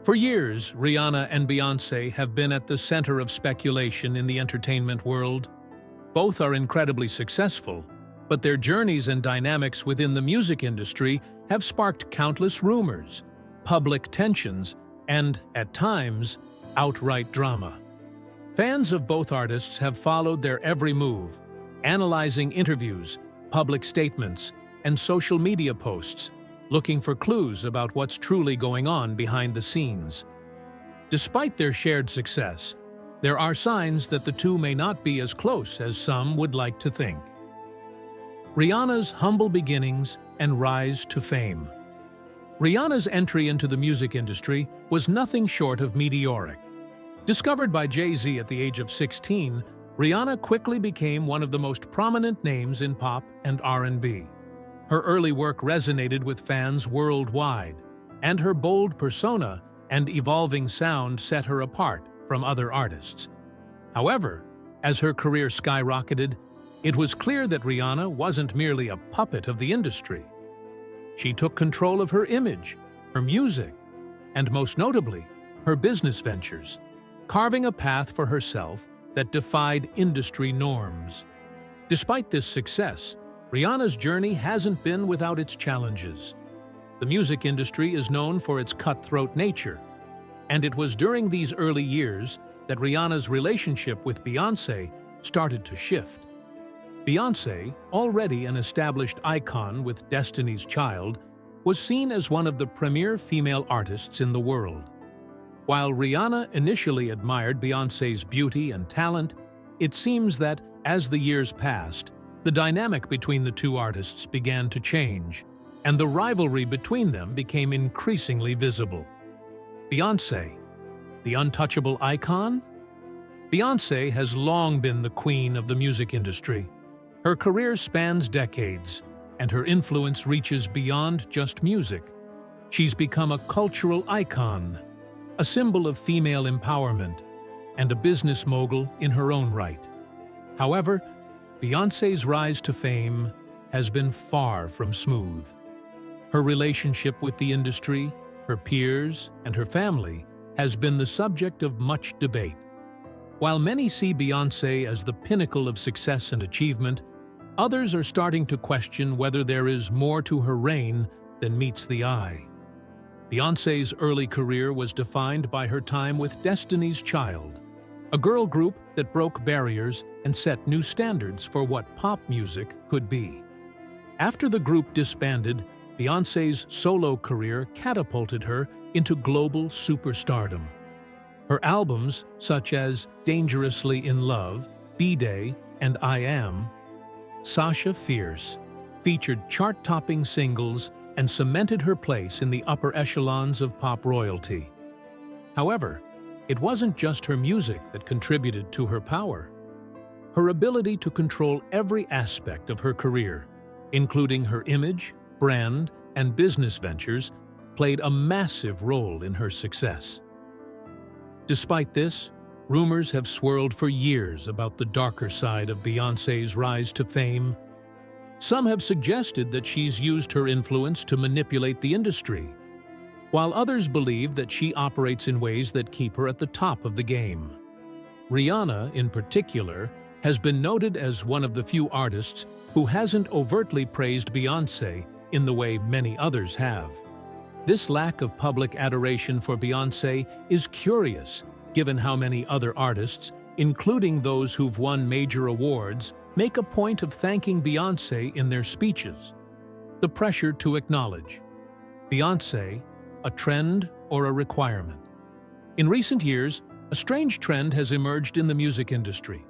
For years, Rihanna and Beyoncé have been at the center of speculation in the entertainment world. Both are incredibly successful, but their journeys and dynamics within the music industry have sparked countless rumors, public tensions, and, at times, outright drama. Fans of both artists have followed their every move, analyzing interviews, public statements, and social media posts, looking for clues about what's truly going on behind the scenes. Despite their shared success, there are signs that the two may not be as close as some would like to think. Rihanna's humble beginnings and rise to fame. Rihanna's entry into the music industry was nothing short of meteoric. Discovered by Jay-Z at the age of 16, Rihanna quickly became one of the most prominent names in pop and R&B. Her early work resonated with fans worldwide, and her bold persona and evolving sound set her apart from other artists. However, as her career skyrocketed, it was clear that Rihanna wasn't merely a puppet of the industry. She took control of her image, her music, and most notably, her business ventures, carving a path for herself that defied industry norms. Despite this success, Rihanna's journey hasn't been without its challenges. The music industry is known for its cutthroat nature, and it was during these early years that Rihanna's relationship with Beyoncé started to shift. Beyoncé, already an established icon with Destiny's Child, was seen as one of the premier female artists in the world. While Rihanna initially admired Beyoncé's beauty and talent, it seems that, as the years passed, the dynamic between the two artists began to change, and the rivalry between them became increasingly visible. Beyoncé, the untouchable icon? Beyoncé has long been the queen of the music industry. Her career spans decades, and her influence reaches beyond just music. She's become a cultural icon, a symbol of female empowerment, and a business mogul in her own right. However, Beyoncé's rise to fame has been far from smooth. Her relationship with the industry, her peers, and her family has been the subject of much debate. While many see Beyoncé as the pinnacle of success and achievement, others are starting to question whether there is more to her reign than meets the eye. Beyoncé's early career was defined by her time with Destiny's Child, a girl group that broke barriers and set new standards for what pop music could be. After the group disbanded, Beyoncé's solo career catapulted her into global superstardom. Her albums, such as Dangerously in Love, B-Day, and I Am, Sasha Fierce, featured chart-topping singles and cemented her place in the upper echelons of pop royalty. However, it wasn't just her music that contributed to her power. Her ability to control every aspect of her career, including her image, brand, and business ventures, played a massive role in her success. Despite this, rumors have swirled for years about the darker side of Beyoncé's rise to fame. Some have suggested that she's used her influence to manipulate the industry, while others believe that she operates in ways that keep her at the top of the game. Rihanna, in particular, has been noted as one of the few artists who hasn't overtly praised Beyoncé in the way many others have. This lack of public adoration for Beyoncé is curious, given how many other artists, including those who've won major awards, make a point of thanking Beyoncé in their speeches. The pressure to acknowledge Beyoncé, a trend or a requirement. In recent years, a strange trend has emerged in the music industry.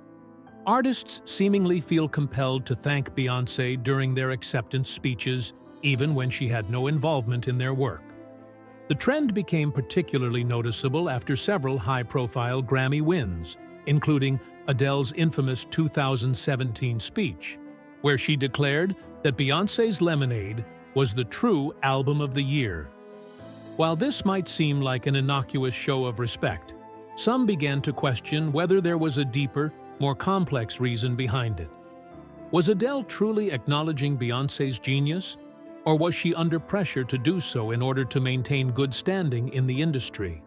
Artists seemingly feel compelled to thank Beyoncé during their acceptance speeches, even when she had no involvement in their work. The trend became particularly noticeable after several high-profile Grammy wins, including Adele's infamous 2017 speech, where she declared that Beyoncé's Lemonade was the true album of the year. While this might seem like an innocuous show of respect, some began to question whether there was a deeper, more complex reason behind it. Was Adele truly acknowledging Beyoncé's genius, or was she under pressure to do so in order to maintain good standing in the industry?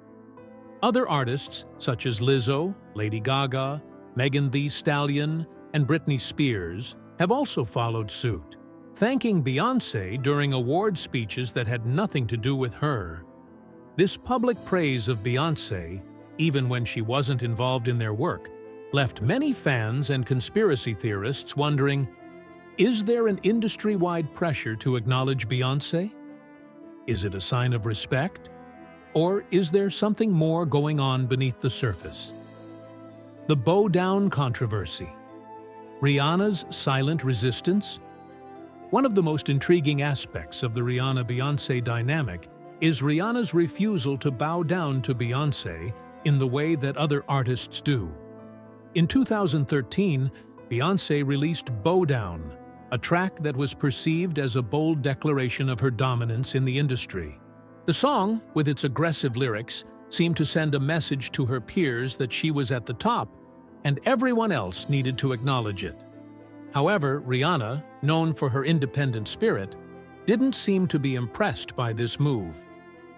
Other artists, such as Lizzo, Lady Gaga, Megan Thee Stallion, and Britney Spears, have also followed suit, thanking Beyoncé during award speeches that had nothing to do with her. This public praise of Beyoncé, even when she wasn't involved in their work, left many fans and conspiracy theorists wondering, is there an industry-wide pressure to acknowledge Beyoncé? Is it a sign of respect? Or is there something more going on beneath the surface? The bow down controversy. Rihanna's silent resistance? One of the most intriguing aspects of the Rihanna-Beyoncé dynamic is Rihanna's refusal to bow down to Beyoncé in the way that other artists do. In 2013, Beyoncé released Bow Down, a track that was perceived as a bold declaration of her dominance in the industry. The song, with its aggressive lyrics, seemed to send a message to her peers that she was at the top, and everyone else needed to acknowledge it. However, Rihanna, known for her independent spirit, didn't seem to be impressed by this move.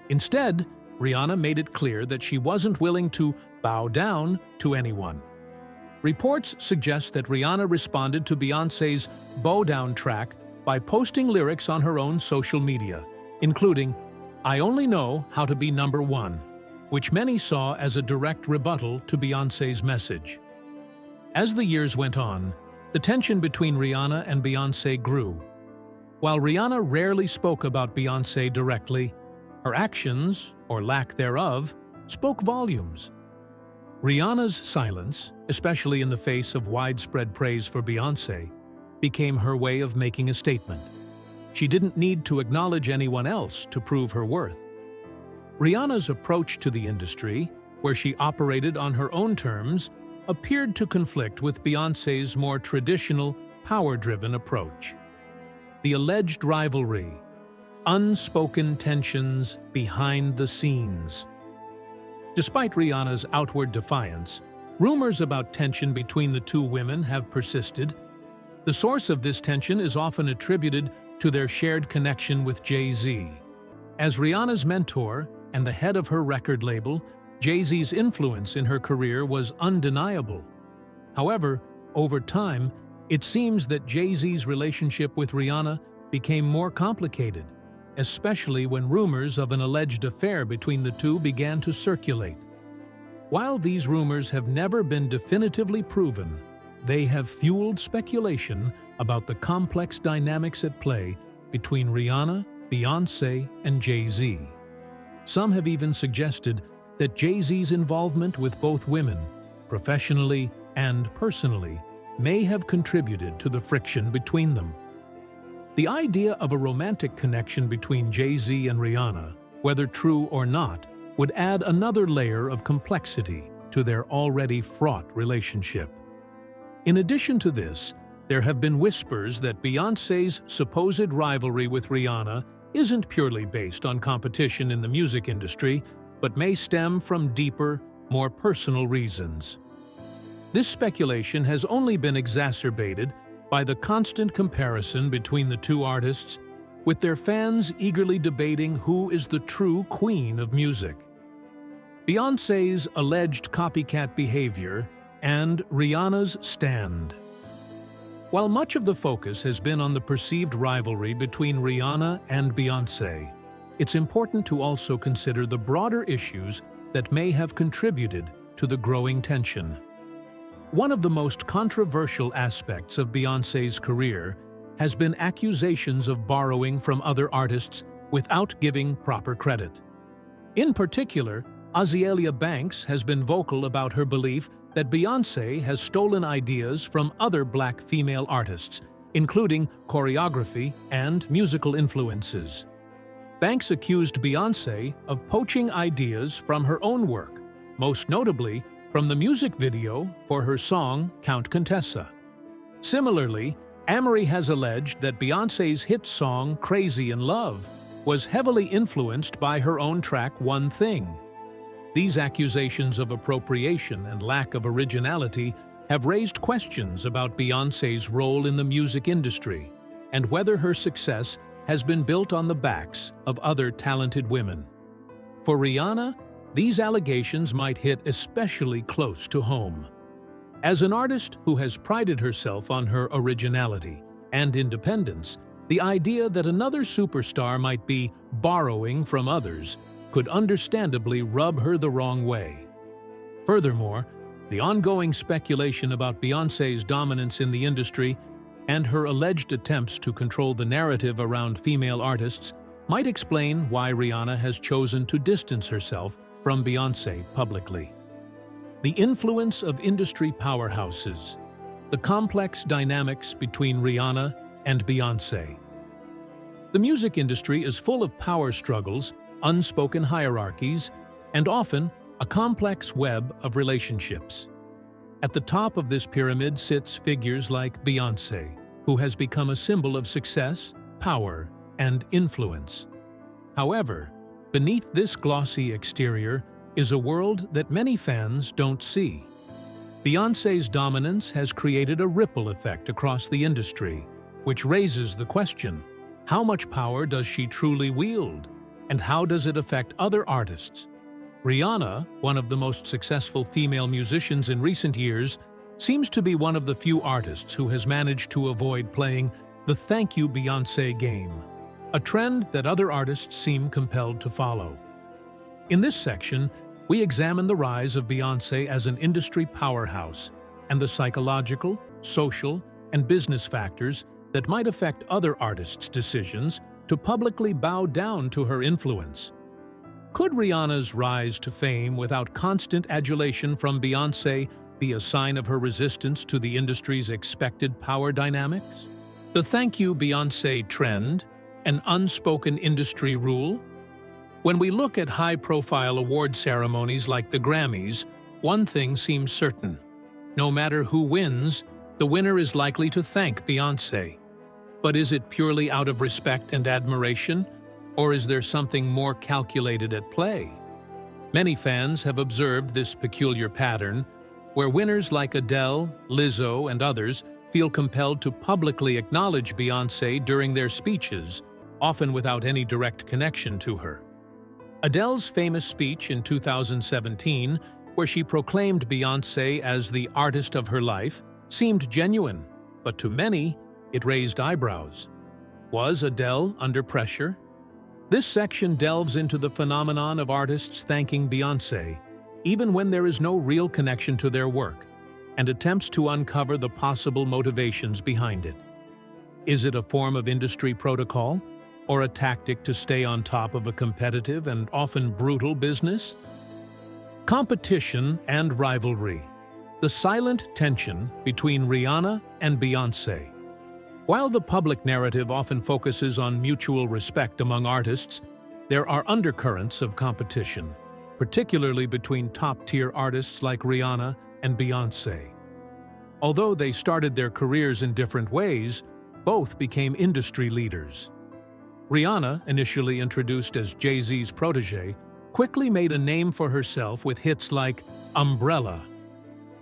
Instead, Rihanna made it clear that she wasn't willing to bow down to anyone. Reports suggest that Rihanna responded to Beyoncé's Bow Down track by posting lyrics on her own social media, including, "I only know how to be number one," which many saw as a direct rebuttal to Beyoncé's message. As the years went on, the tension between Rihanna and Beyoncé grew. While Rihanna rarely spoke about Beyoncé directly, her actions, or lack thereof, spoke volumes. Rihanna's silence, especially in the face of widespread praise for Beyoncé, became her way of making a statement. She didn't need to acknowledge anyone else to prove her worth. Rihanna's approach to the industry, where she operated on her own terms, appeared to conflict with Beyoncé's more traditional, power-driven approach. The alleged rivalry, unspoken tensions behind the scenes. Despite Rihanna's outward defiance, rumors about tension between the two women have persisted. The source of this tension is often attributed to their shared connection with Jay-Z. As Rihanna's mentor and the head of her record label, Jay-Z's influence in her career was undeniable. However, over time, it seems that Jay-Z's relationship with Rihanna became more complicated, especially when rumors of an alleged affair between the two began to circulate. While these rumors have never been definitively proven, they have fueled speculation about the complex dynamics at play between Rihanna, Beyoncé, and Jay-Z. Some have even suggested that Jay-Z's involvement with both women, professionally and personally, may have contributed to the friction between them. The idea of a romantic connection between Jay-Z and Rihanna, whether true or not, would add another layer of complexity to their already fraught relationship. In addition to this, there have been whispers that Beyoncé's supposed rivalry with Rihanna isn't purely based on competition in the music industry, but may stem from deeper, more personal reasons. This speculation has only been exacerbated by the constant comparison between the two artists, with their fans eagerly debating who is the true queen of music. Beyoncé's alleged copycat behavior and Rihanna's stand. While much of the focus has been on the perceived rivalry between Rihanna and Beyoncé, it's important to also consider the broader issues that may have contributed to the growing tension. One of the most controversial aspects of Beyoncé's career has been accusations of borrowing from other artists without giving proper credit. In particular, Azealia Banks has been vocal about her belief that Beyoncé has stolen ideas from other Black female artists, including choreography and musical influences. Banks accused Beyoncé of poaching ideas from her own work, most notably from the music video for her song Count Contessa. Similarly, Amory has alleged that Beyoncé's hit song Crazy in Love was heavily influenced by her own track One Thing. These accusations of appropriation and lack of originality have raised questions about Beyoncé's role in the music industry and whether her success has been built on the backs of other talented women. For Rihanna, these allegations might hit especially close to home. As an artist who has prided herself on her originality and independence, the idea that another superstar might be borrowing from others could understandably rub her the wrong way. Furthermore, the ongoing speculation about Beyoncé's dominance in the industry and her alleged attempts to control the narrative around female artists might explain why Rihanna has chosen to distance herself from Beyoncé publicly. The influence of industry powerhouses, the complex dynamics between Rihanna and Beyoncé. The music industry is full of power struggles, unspoken hierarchies, and often a complex web of relationships. At the top of this pyramid sits figures like Beyoncé, who has become a symbol of success, power, and influence. However, beneath this glossy exterior is a world that many fans don't see. Beyoncé's dominance has created a ripple effect across the industry, which raises the question, how much power does she truly wield? And how does it affect other artists? Rihanna, one of the most successful female musicians in recent years, seems to be one of the few artists who has managed to avoid playing the "thank you Beyoncé" game, a trend that other artists seem compelled to follow. In this section, we examine the rise of Beyoncé as an industry powerhouse and the psychological, social, and business factors that might affect other artists' decisions to publicly bow down to her influence. Could Rihanna's rise to fame without constant adulation from Beyoncé be a sign of her resistance to the industry's expected power dynamics? The "thank you Beyoncé" trend, an unspoken industry rule? When we look at high-profile award ceremonies like the Grammys, one thing seems certain. No matter who wins, the winner is likely to thank Beyoncé. But is it purely out of respect and admiration, or is there something more calculated at play? Many fans have observed this peculiar pattern, where winners like Adele, Lizzo, and others feel compelled to publicly acknowledge Beyoncé during their speeches, often without any direct connection to her. Adele's famous speech in 2017, where she proclaimed Beyoncé as the artist of her life, seemed genuine, but to many, it raised eyebrows. Was Adele under pressure? This section delves into the phenomenon of artists thanking Beyoncé, even when there is no real connection to their work, and attempts to uncover the possible motivations behind it. Is it a form of industry protocol, or a tactic to stay on top of a competitive and often brutal business? Competition and rivalry. The silent tension between Rihanna and Beyoncé. While the public narrative often focuses on mutual respect among artists, there are undercurrents of competition, particularly between top-tier artists like Rihanna and Beyoncé. Although they started their careers in different ways, both became industry leaders. Rihanna, initially introduced as Jay-Z's protégé, quickly made a name for herself with hits like "Umbrella."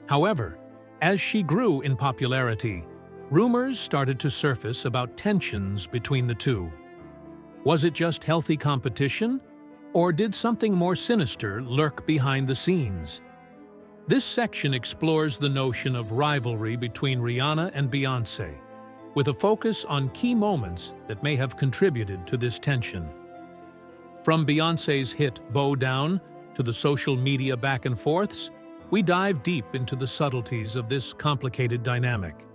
However, as she grew in popularity, rumors started to surface about tensions between the two. Was it just healthy competition, or did something more sinister lurk behind the scenes? This section explores the notion of rivalry between Rihanna and Beyoncé, with a focus on key moments that may have contributed to this tension. From Beyoncé's hit "Bow Down" to the social media back and forths, we dive deep into the subtleties of this complicated dynamic.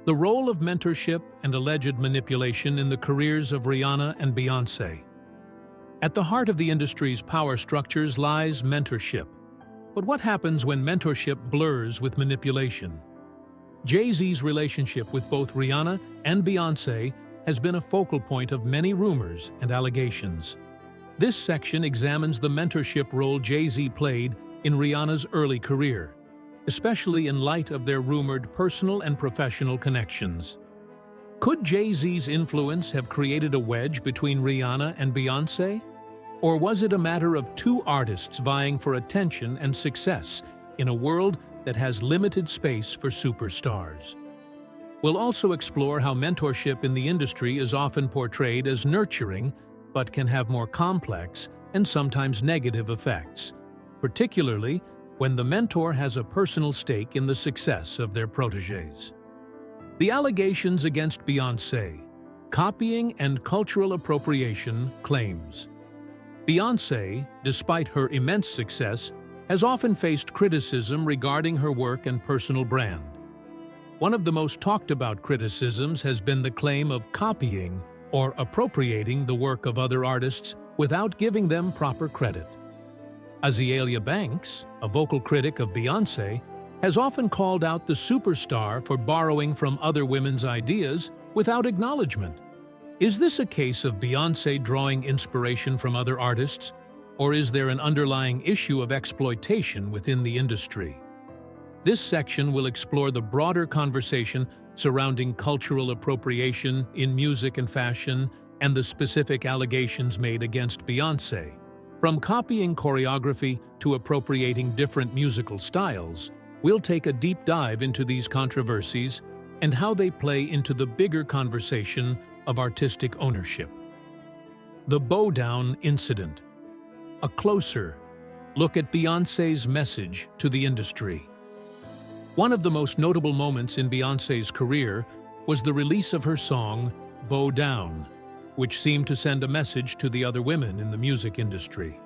The role of mentorship and alleged manipulation in the careers of Rihanna and Beyoncé. At the heart of the industry's power structures lies mentorship. But what happens when mentorship blurs with manipulation? Jay-Z's relationship with both Rihanna and Beyoncé has been a focal point of many rumors and allegations. This section examines the mentorship role Jay-Z played in Rihanna's early career, especially in light of their rumored personal and professional connections. Could Jay-Z's influence have created a wedge between Rihanna and Beyoncé? Or was it a matter of two artists vying for attention and success in a world that has limited space for superstars? We'll also explore how mentorship in the industry is often portrayed as nurturing, but can have more complex and sometimes negative effects, particularly when the mentor has a personal stake in the success of their protégés. The allegations against Beyoncé: copying and cultural appropriation claims. Beyoncé, despite her immense success, has often faced criticism regarding her work and personal brand. One of the most talked about criticisms has been the claim of copying or appropriating the work of other artists without giving them proper credit. Azealia Banks, a vocal critic of Beyoncé, has often called out the superstar for borrowing from other women's ideas without acknowledgement. Is this a case of Beyoncé drawing inspiration from other artists, or is there an underlying issue of exploitation within the industry? This section will explore the broader conversation surrounding cultural appropriation in music and fashion and the specific allegations made against Beyoncé. From copying choreography to appropriating different musical styles, we'll take a deep dive into these controversies and how they play into the bigger conversation of artistic ownership. The Bow Down Incident. A closer look at Beyoncé's message to the industry. One of the most notable moments in Beyoncé's career was the release of her song, Bow Down, which seemed to send a message to the other women in the music industry.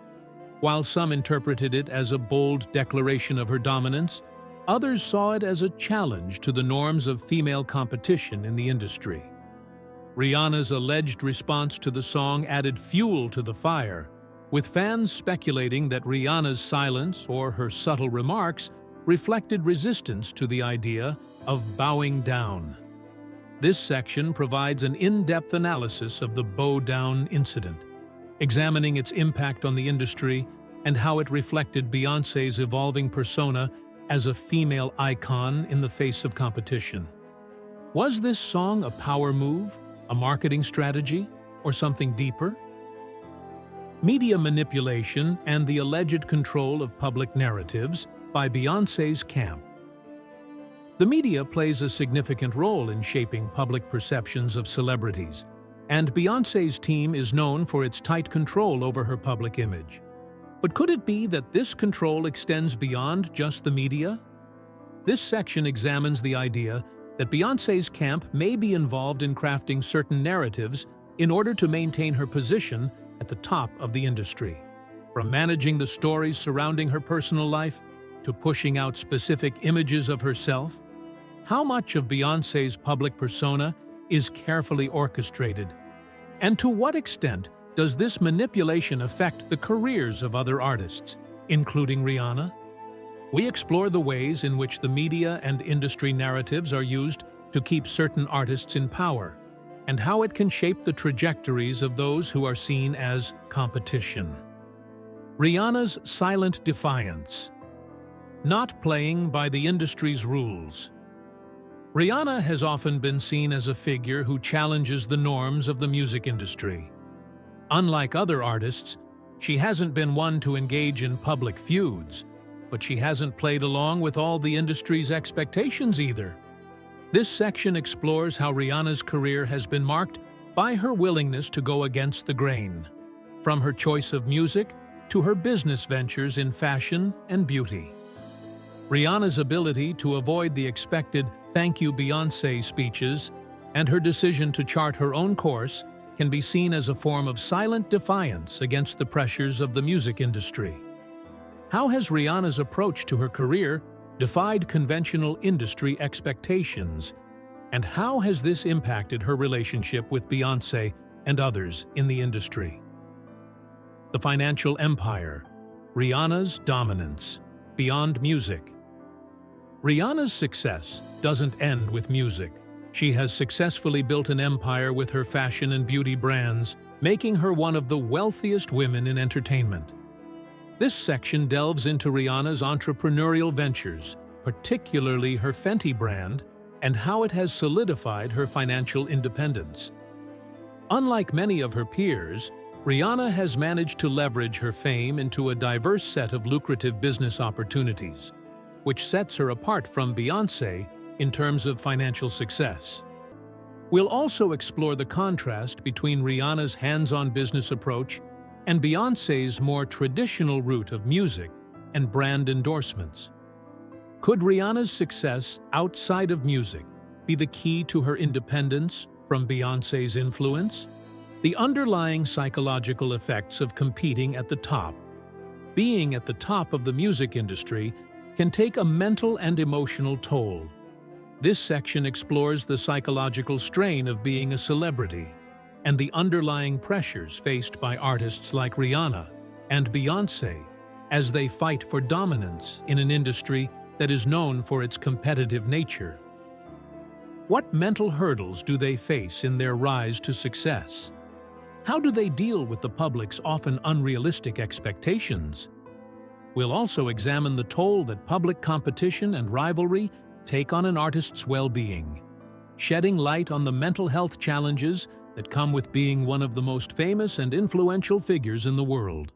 While some interpreted it as a bold declaration of her dominance, others saw it as a challenge to the norms of female competition in the industry. Rihanna's alleged response to the song added fuel to the fire, with fans speculating that Rihanna's silence or her subtle remarks reflected resistance to the idea of bowing down. This section provides an in-depth analysis of the Bow Down incident, examining its impact on the industry and how it reflected Beyoncé's evolving persona as a female icon in the face of competition. Was this song a power move, a marketing strategy, or something deeper? Media manipulation and the alleged control of public narratives by Beyoncé's camp. The media plays a significant role in shaping public perceptions of celebrities, and Beyoncé's team is known for its tight control over her public image. But could it be that this control extends beyond just the media? This section examines the idea that Beyoncé's camp may be involved in crafting certain narratives in order to maintain her position at the top of the industry. From managing the stories surrounding her personal life to pushing out specific images of herself, how much of Beyoncé's public persona is carefully orchestrated? And to what extent does this manipulation affect the careers of other artists, including Rihanna? We explore the ways in which the media and industry narratives are used to keep certain artists in power, and how it can shape the trajectories of those who are seen as competition. Rihanna's silent defiance. Not playing by the industry's rules. Rihanna has often been seen as a figure who challenges the norms of the music industry. Unlike other artists, she hasn't been one to engage in public feuds, but she hasn't played along with all the industry's expectations either. This section explores how Rihanna's career has been marked by her willingness to go against the grain, from her choice of music to her business ventures in fashion and beauty. Rihanna's ability to avoid the expected "Thank you, Beyoncé" speeches and her decision to chart her own course can be seen as a form of silent defiance against the pressures of the music industry. How has Rihanna's approach to her career defied conventional industry expectations, and how has this impacted her relationship with Beyoncé and others in the industry? The financial empire. Rihanna's dominance. Beyond music. Rihanna's success doesn't end with music. She has successfully built an empire with her fashion and beauty brands, making her one of the wealthiest women in entertainment. This section delves into Rihanna's entrepreneurial ventures, particularly her Fenty brand, and how it has solidified her financial independence. Unlike many of her peers, Rihanna has managed to leverage her fame into a diverse set of lucrative business opportunities, which sets her apart from Beyoncé in terms of financial success. We'll also explore the contrast between Rihanna's hands-on business approach and Beyoncé's more traditional route of music and brand endorsements. Could Rihanna's success outside of music be the key to her independence from Beyoncé's influence? The underlying psychological effects of competing at the top. Being at the top of the music industry can take a mental and emotional toll. This section explores the psychological strain of being a celebrity and the underlying pressures faced by artists like Rihanna and Beyoncé as they fight for dominance in an industry that is known for its competitive nature. What mental hurdles do they face in their rise to success? How do they deal with the public's often unrealistic expectations? We'll also examine the toll that public competition and rivalry take on an artist's well-being, shedding light on the mental health challenges that come with being one of the most famous and influential figures in the world.